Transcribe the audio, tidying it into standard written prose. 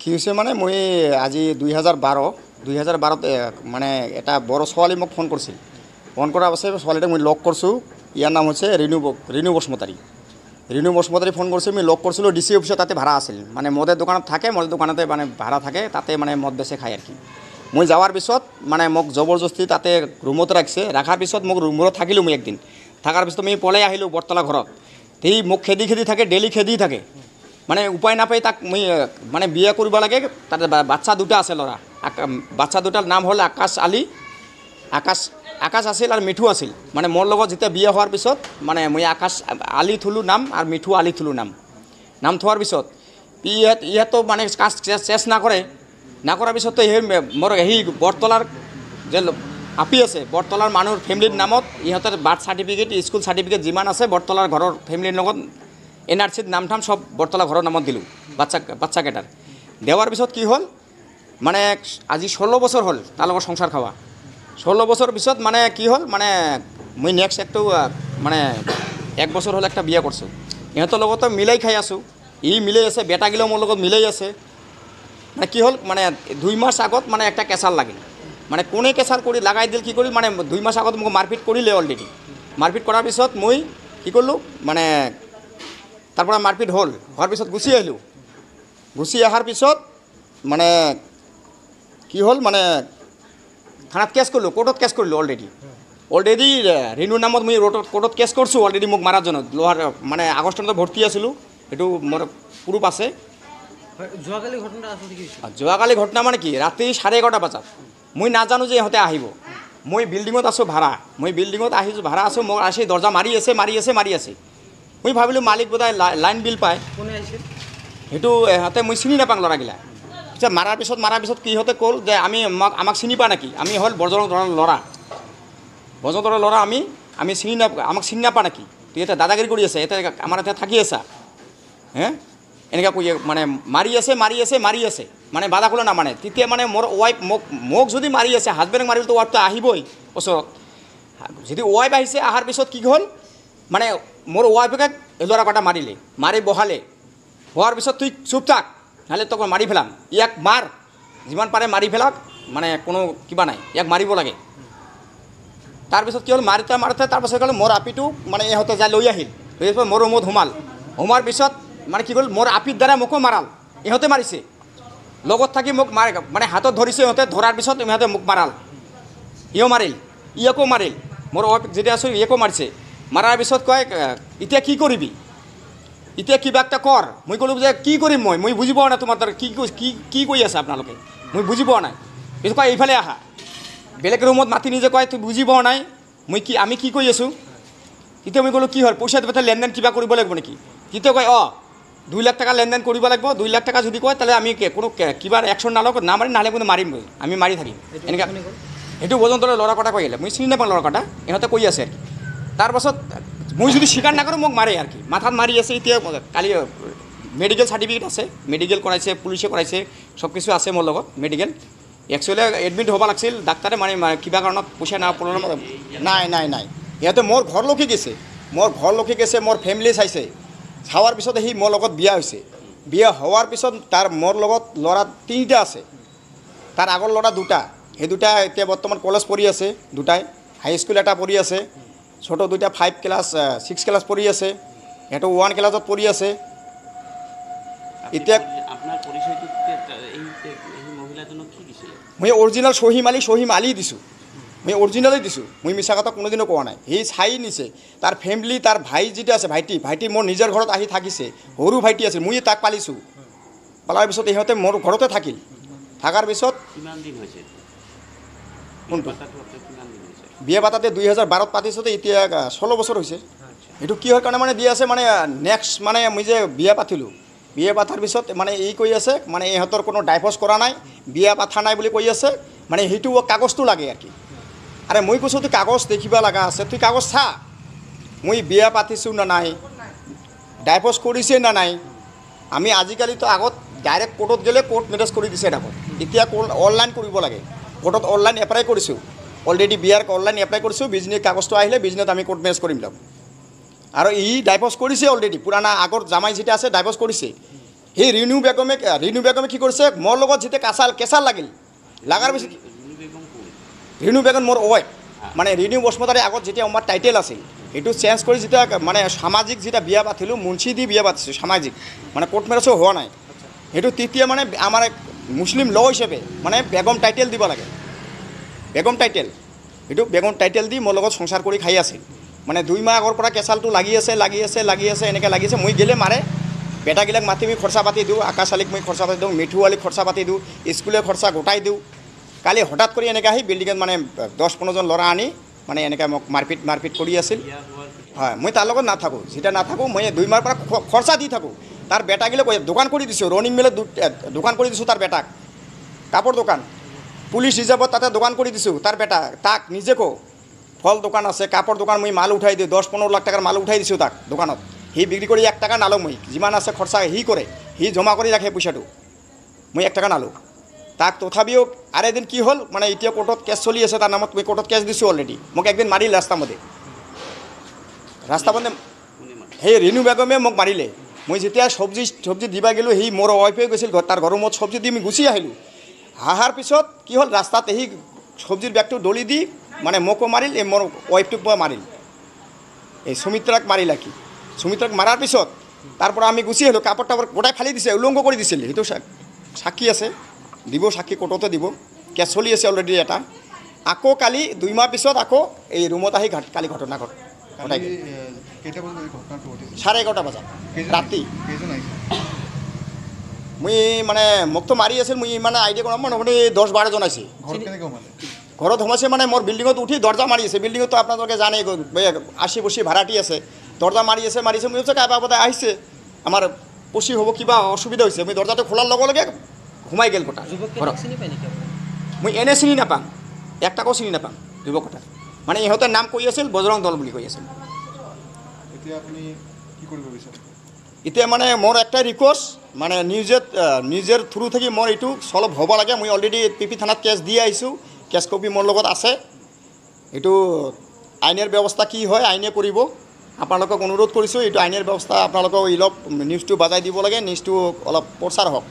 কি হৈছে মানে মই আজি 2012 মানে এটা বড় ছোৱালী মোক ফোন কৰিছিল। ফোন কৰাৰ পাছত ছোৱালীটোক মই লগ কৰিছোঁ। ইয়াৰ নাম হৈছে ৰিণু বসুমতাৰী। ৰিণু বসুমতাৰী ফোন কৰিছোঁ, মই লগ কৰিছিলোঁ ডিচি অফিচত, তাতে ভাড়া আছিল। মানে মদের দোকানত থাকে, মদের দোকানতে মানে ভাড়া থাকে, তাতে মানে মদ বেচে খায় আর কি। মই যাওয়ার পিছত মানে মোক জবরদস্তি তাতে রুমত রাখছে। রাখার পিছত মোক রুমত থাকিলোঁ মই একদিন। থাকার পিছত আমি পলাই আহিলোঁ বটতলা ঘৰত। সেই মোক খেদি থাকে, ডেইলি খেদি থাকে। মানে উপায় নাপাই তাক মই মানে বিয়া কৰিব লাগে। তাতে বাচ্চা দুটা আছে, ল'ৰা। বাচ্চা দুটাৰ নাম হ'ল আকাশ আছিল আৰু মিঠু আছিল। মানে মোৰ লগত যেতিয়া বিয়া হোৱাৰ পিছত মানে মই আকাশ আলি থলোঁ নাম আৰু মিঠু আলি থলোঁ নাম থোৱাৰ পিছত ইহঁতো মানে কাজ চেছ নকৰাৰ পিছততো মোৰ সেই বটতলাৰ যে আপি আছে, বটতলাৰ মানুহৰ ফেমিলিৰ নামত ইহঁতৰ বাৰ্থ চাৰ্টিফিকেট, স্কুল চাৰ্টিফিকেট যিমান আছে বটতলাৰ ঘৰৰ ফেমিলিৰ লগত NRCত নাম সব বটতলা ঘৰৰ নামত দিলোঁ বাচ্চাকেইটাৰ। দেৱাৰ পিছত কি হ'ল মানে আজি 16 বছৰ হ'ল তাৰ লগত সংসাৰ খাৱা। 16 বছৰ পিছত মানে কি হ'ল মানে মই নেক্সট একটু মানে 1 বছৰ হ'ল একটা বিয়া কৰিছোঁ। ইহঁতৰ লগতো মিলাই খাই আছোঁ, মিলাই আছে, বেটাগিলাও মোৰ লগত মিলাই আছে। মানে কি হ'ল মানে 2 মাস আগত মানে একটা কেঁচাল লাগিল। মানে কোনে কেঁচাল কৰি লাগাই দিল কি কৰিল মানে 2 মাস আগত মোক মাৰপিট কৰিলে অলৰেডি। মাৰপিট কৰাৰ পিছত মই কি কৰিলোঁ মানে তাৰপৰা মাৰপিট হোৱাৰ পিছত গুচি আহিলোঁ। গুচি অহাৰ পিছত মানে কি হ'ল মানে থানাত কেছ কৰিলোঁ, কোৰ্টত কেছ কৰিলোঁ অলৰেডি ৰিণুৰ নামত মই কোৰ্টত কেছ কৰিছোঁ অলৰেডি। মোক মাৰাৰ জন্য লোহাৰ মানে আগষ্টত ভৰ্তি আছিলোঁ, সেইটো মোৰ প্ৰুফ আছে। যোৱাকালি ঘটনা মানে কি ৰাতি 11:30 বজাত মই নাজানো যে ইহঁতে আহিব। মই বিল্ডিঙত আছোঁ ভাড়া, ভাড়া আছোঁ। মোক আসি দৰ্জা মাৰি আছে। মই ভাবিলোঁ মালিক বোধহয় লাইন বিল পায়। সেইটো ইহঁতে মই চিনি নাপাওঁ ল'ৰাগিলা। পিছত মাৰাৰ পিছত কি ইহঁতে ক'ল যে আমাক চিনি পা নেকি, আমি হ'ল বজৰং ল'ৰা, আমি চিনি নাপাওঁ, আমাক চিনি নাপা নেকি, তুই এতিয়া দাদাগিৰি কৰি আছে, এতিয়া আমাৰ এতিয়া থাকি আছা এনেকৈ কৈ মানে মাৰি আছে মানে বাধা খোলা নামানে। তেতিয়া মানে মোৰ ৱাইফ মোক যদি মাৰি আছে, হাজবেণ্ডক মাৰিলেতো ৱাইফটো আহিবই ওচৰত। যদি ৱাইফ আহিছে, অহাৰ পিছত কি হ'ল মানে মোৰ ৱাইফকে ল'ৰাকেইটা মাৰি বহালে। হোৱাৰ পিছত তুই চুপ থাক, নহ'লে তোক মাৰি পেলাম, ইয়াক মাৰ, যিমান পাৰে মাৰি পেলাক, মানে কোনো কিবা নাই, ইয়াক মাৰিব লাগে। তাৰপিছত কি হ'ল মাৰোঁতে তাৰপাছত ক'লে মোৰ আপিটো মানে ইহঁতে যাই লৈ আহিল মোৰ ৰুমত সোমাৰ পিছত মানে কি হ'ল মোৰ আপিৰ দ্বাৰা মোকো মাৰাল। ইহঁতে মাৰিছে, লগত থাকি মোক মানে হাতত ধৰিছে ইহঁতে। ধৰাৰ পিছত ইহঁতে মোক মাৰাল, ইয়াকো মাৰিল। মোৰ ৱাইফ যেতিয়া আছোঁ ইয়াকো মাৰিছে। মাৰাৰ পিছত কয় এতিয়া কি কৰিবি, এতিয়া কিবা এটা কৰ। মই ক'লোঁ যে কি কৰিম মই বুজি পোৱা নাই, তোমাৰ তাৰ কি কৈ আছে আপোনালোকে, মই বুজি পোৱা নাই। পিছত কয় এইফালে আহা, বেলেগ ৰুমত মাতি নিজে কয় তুই বুজি পোৱা নাই আমি কি কৈ আছোঁ। তেতিয়া মই ক'লোঁ কি হ'ল, পইচা দিব লেনদেন কিবা কৰিব লাগিব নেকি। তেতিয়া কয় 2 লাখ টাকা লেনদেন কৰিব লাগিব। 2 লাখ টাকা যদি কয় তাহলে আমি কোনো কিবা একশ্যন নামাৰিম, নাহলে কিন্তু মাৰিম, আমি মাৰি থাকিম এনেকৈ। সেইটো বজন্তলৈ ল'ৰাকেইটা কৈ আহিলে, মই চিনি নাপাওঁ ল'ৰাকেইটা, ইহঁতে কৈ আছে। তাৰপাছত মই যদি স্বীকাৰ নকৰোঁ মোক মাৰে আৰু কি, মাথাত মাৰি আছে। এতিয়া কালি মেডিকেল চাৰ্টিফিকেট আছে, মেডিকেল কৰাইছে, পুলিচে কৰাইছে, চব কিছু আছে মোৰ লগত মেডিকেল। একচুৱেলি এডমিট হ'ব লাগিছিল, ডাক্তাৰে মানে কিবা কাৰণত পইচা নাই। ইহঁতে মোৰ ঘৰলৈকে গৈছে, মোৰ ফেমিলি চাইছে। চাৱাৰ পিছত সি মোৰ লগত বিয়া হৈছে। বিয়া হোৱাৰ পিছত মোৰ লগত ল'ৰা 3টা আছে, তাৰ আগৰ ল'ৰা 2টা। সেই 2টা এতিয়া বৰ্তমান কলেজ পঢ়ি আছে, 2টাই হাইস্কুল এটা পঢ়ি আছে। ছোট 2টা 6 ক্লাছ পঢ়ি আছে, সিহঁতে 1 ক্লাছত পঢ়ি আছে। এতিয়া মই অৰিজিনেল চহী মালি দিছোঁ, মই অৰিজিনেলেই দিছোঁ, মই মিছা কথা কোনোদিনো কোৱা নাই। সি চাই নিছে, তাৰ ফেমিলি, তাৰ ভাই যিটো আছে, ভাইটি মোৰ নিজৰ ঘৰত আহি থাকিছে। সৰু ভাইটি আছিল, মই তাক পালিছোঁ। পালাৰ পিছত ইহঁতে মোৰ ঘৰতে থাকিল। থকাৰ পিছত কোনটো বিয়া পাতাতে 2012ত পাতিছোঁতে এতিয়া 16 বছৰ হৈছে। এইটো কিহৰ কাৰণে মানে দি আছে মানে নেক্সট মানে মই যে বিয়া পাতিলোঁ, বিয়া পাতাৰ পিছত মানে কৈ আছে মানে ইহঁতৰ কোনো ডাইভৰ্চ কৰা নাই, বিয়া পাতা নাই বুলি কৈ আছে। মানে সেইটো কাগজটো লাগে আৰু কি। আৰে মই কৈছোঁ তুই কাগজ দেখিব লগা আছে, তুই কাগজ চা, মই বিয়া পাতিছোঁ না নাই, ডাইভৰ্চ কৰিছে না নাই। আমি আজিকালিতো আগত ডাইৰেক্ট কোৰ্টত গ'লে কোৰ্ট মেৰেজ কৰি দিছে আগত, এতিয়া অনলাইন কৰিব লাগে। কোৰ্টত অনলাইন এপ্লাই কৰিছোঁ, অলৰেডি বিয়াৰ অনলাইন এপ্লাই কৰিছোঁ। বিজনেছ কাগজটো আহিলে বিজনেছত আমি কোৰ্ট মেৰেজ কৰিম। আৰু ডাইভৰ্চ কৰিছে অলৰেডি, পুৰাণা আগৰ জামাই যেটা আছে ডাইভৰ্চ কৰিছে। সেই ৰিণু বেগমে কি কৰিছে মোৰ লগত যেতিয়া কেঁচাল লাগিল লাগাৰ পিছত ৰিণু বেগম মোৰ ৱাইফ মানে ৰিণু বসুমতাৰীৰ আগত যেতিয়া আমাৰ টাইটেল আছিল সেইটো চেঞ্জ কৰি যেতিয়া মানে সামাজিক যেতিয়া বিয়া পাতিলোঁ মুন্সি দি বিয়া পাতিছোঁ সামাজিক মানে কোৰ্ট মেৰেজো হোৱা নাই সেইটো তেতিয়া মানে আমাৰ মুছলিম ল হিচাপে মানে বেগম টাইটেল দিব লাগে বেগম টাইটেল সেইটো বেগম টাইটেল দি মোৰ লগত সংসাৰ কৰি খাই আছিল মানে 2 মাহ আগৰ পৰা কেঁচালটো লাগি আছে এনেকৈ লাগি আছে মই গেলে মাৰে বেটাগিলাক মাতি মই খৰচা পাতি দিওঁ আকাশ আলীক মই খৰচা পাতি দিওঁ মিঠু আলীক খৰচা পাতি দিওঁ স্কুলে খৰচা গোটাই দিওঁ কালি হঠাৎ কৰি এনেকৈ আহি বিল্ডিঙত মানে 10-15জন ল'ৰা আনি মানে এনেকৈ মোক মাৰপিট কৰি আছিল হয় মই তাৰ লগত নাথাকোঁ যেতিয়া নাথাকোঁ মই 2 মাহৰ পৰা খৰচা দি থাকোঁ তাৰ বেটাগিলাক দোকান কৰি দিছোঁ ৰনিং মিলত দোকান কৰি দিছোঁ তাৰ বেটাক কাপোৰ দোকান পুলিচ ৰিজাৰ্ভত তাতে দোকান কৰি দিছোঁ তাৰ বেটা তাক নিজে কওঁ ফল দোকান আছে কাপোৰ দোকান মই মাল উঠাই দিওঁ 10-15 লাখ টাকাৰ মাল উঠাই দিছোঁ তাক দোকানত সি বিক্ৰী কৰি 1 টকা নালোঁ মই যিমান আছে খৰচা সি কৰে সি জমা কৰি ৰাখে পইচাটো মই 1 টকা নালোঁ তাক তথাপিও আৰু এদিন কি হ'ল মানে এতিয়া কোৰ্টত কেছ চলি আছে তাৰ নামত মই কোৰ্টত কেছ দিছোঁ অলৰেডি মোক একদিন মাৰিল ৰাস্তামধ্যে সেই ৰিণু বেগমে মোক মাৰিলে মই যেতিয়া চব্জি দিবা গ'লোঁ সি মোৰ ৱাইফে গৈছিল তাৰ ঘৰৰ ৰুমত চব্জি দি মই গুচি আহিলোঁ অহাৰ পিছত কি হ'ল ৰাস্তাত সেই চব্জিৰ বেগটো দলি দি মানে মোকো মাৰিল এই মোৰ ৱাইফটোক মাৰিল এই সুমিত্ৰাক মাৰিল কি সুমিত্ৰাক মাৰাৰ পিছত তাৰ পৰা আমি গুচি আহিলোঁ কাপোৰ টাপোৰ গোটাই ফালি দিছে উলংঘ কৰি দিছিল সেইটো সাক্ষী আছে দিব সাক্ষী কোৰ্টতে দিব কেছ চলি আছে অলৰেডি এটা আকৌ কালি 2 মাহ পিছত আকৌ এই ৰুমত আহি কালি ঘটনা ঘটাই 11:30 বজাত ৰাতি মই মানে মোকতো মাৰি আছিল মই মানে আইডিয়া কৰা মোটামুটি 10-12 জন আছে ঘৰত সোমাইছে মানে মোৰ বিল্ডিঙত উঠি দৰ্জা মাৰি আছে বিল্ডিঙতো আপোনালোকে জানে 80-80 ভাড়াটি আছে দৰ্জা মাৰিছে মই ভাবিছোঁ কাইবা আহিছে আমাৰ পচি হ'ব কিবা অসুবিধা হৈছে মই দৰ্জাটো খোলাৰ লগে লগে সোমাই গ'ল কথা মই এনে চিনি নাপাম একটাকো চিনি নাপাম যুৱকতা মানে ইহঁতে নাম কৈ আছিল বজৰং দল বুলি কৈ আছিল এতিয়া মানে মোৰ একটা ৰিকুৱেষ্ট মানে নিউজৰ থ্ৰু থাকি মোৰ এইটো সলভ হ'ব লাগে মই অলৰেডি পিপি থানাত কেছ দি আহিছোঁ কেছ কপি মোৰ লগত আছে এইটো আইনৰ ব্যৱস্থা কি হয় আইনে কৰিব আপোনালোকক অনুৰোধ কৰিছোঁ এইটো আইনৰ ব্যৱস্থা আপোনালোকক অলপ নিউজটো বাজাই দিব লাগে নিউজটো অলপ প্ৰচাৰ হওক